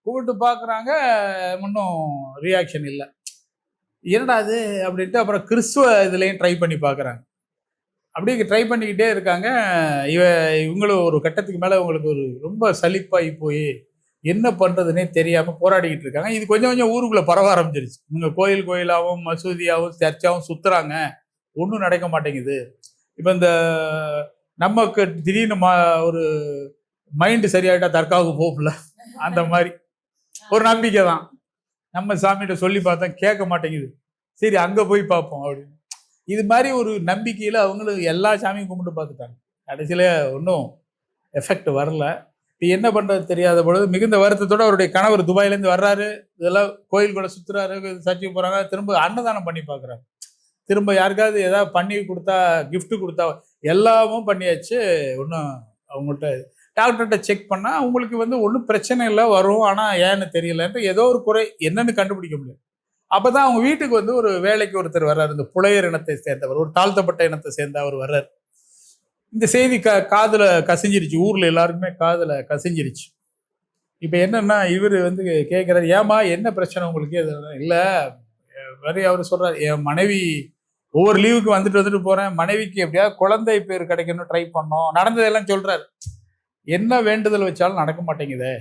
கூப்பிட்டு பார்க்குறாங்க, ஒன்றும் ரியாக்ஷன் இல்லை. என்னடா அது அப்படின்ட்டு அப்புறம் கிறிஸ்துவ இதுலேயும் ட்ரை பண்ணி பார்க்குறாங்க. அப்படியே ட்ரை பண்ணிக்கிட்டே இருக்காங்க. இவங்களும் ஒரு கட்டத்துக்கு மேலே உங்களுக்கு ஒரு ரொம்ப சலிப்பாகி போய் என்ன பண்ணுறதுனே தெரியாமல் போராடிக்கிட்டு இருக்காங்க. இது கொஞ்சம் கொஞ்சம் ஊருக்குள்ளே பரவ ஆரம்பிச்சிருச்சு. இவங்க கோயில் கோயிலாகவும் மசூதியாகவும் சர்ச்சாகவும் சுற்றுறாங்க, ஒன்றும் நடக்க மாட்டேங்குது. இப்போ இந்த நமக்கு திடீர்னு ஒரு மைண்டு சரியாயிட்டா தற்காவுக்கு போகல, அந்த மாதிரி ஒரு நம்பிக்கை தான். நம்ம சாமிகிட்ட சொல்லி பார்த்தா கேட்க மாட்டேங்குது, சரி அங்கே போய் பார்ப்போம் அப்படின்னு. இது மாதிரி ஒரு நம்பிக்கையில் அவங்களும் எல்லா சாமியும் கும்பிட்டு பார்த்துட்டாங்க. கடைசியில் ஒன்றும் எஃபெக்ட் வரல. இப்போ என்ன பண்ணுறது தெரியாத பொழுது மிகுந்த வருத்தத்தோடு அவருடைய கணவர் துபாயிலேருந்து வர்றாரு. இதெல்லாம் கோயில் கூட சுற்றுறாரு, சர்ச்சுக்கு போகிறாங்க, திரும்ப அன்னதானம் பண்ணி பார்க்குறாங்க. திரும்ப யாருக்காவது ஏதாவது பண்ணி கொடுத்தா, கிஃப்ட் கொடுத்தா, எல்லாமும் பண்ணியாச்சு. ஒன்றும் அவங்கள்ட்ட டாக்டர்கிட்ட செக் பண்ணால் அவங்களுக்கு ஒன்றும் பிரச்சனை இல்லை, வரும், ஆனால் ஏன்னு தெரியலன்ட்டு ஏதோ ஒரு குறை என்னன்னு கண்டுபிடிக்க முடியும். அப்போ தான் அவங்க வீட்டுக்கு ஒரு வேலைக்கு ஒருத்தர் வர்றாரு, இந்த புலையர் இனத்தை சேர்ந்தவர், ஒரு தாழ்த்தப்பட்ட இனத்தை சேர்ந்த அவர் வர்றாரு. இந்த செய்தி காதில் கசிஞ்சிருச்சு, ஊரில் எல்லாருக்குமே காதில் கசிஞ்சிருச்சு. இப்போ என்னன்னா இவர் கேட்குறாரு, ஏமா என்ன பிரச்சனை உங்களுக்கு? இல்லை வேறு அவர் சொல்கிறார், என் மனைவி ஒவ்வொரு லீவுக்கு வந்துட்டு போகிறேன், மனைவிக்கு எப்படியாவது குழந்தை பேர் கிடைக்கணும் ட்ரை பண்ணோம், நடந்ததெல்லாம் சொல்கிறார். என்ன வேண்டுதல் வச்சாலும் நடக்க மாட்டேங்குதே.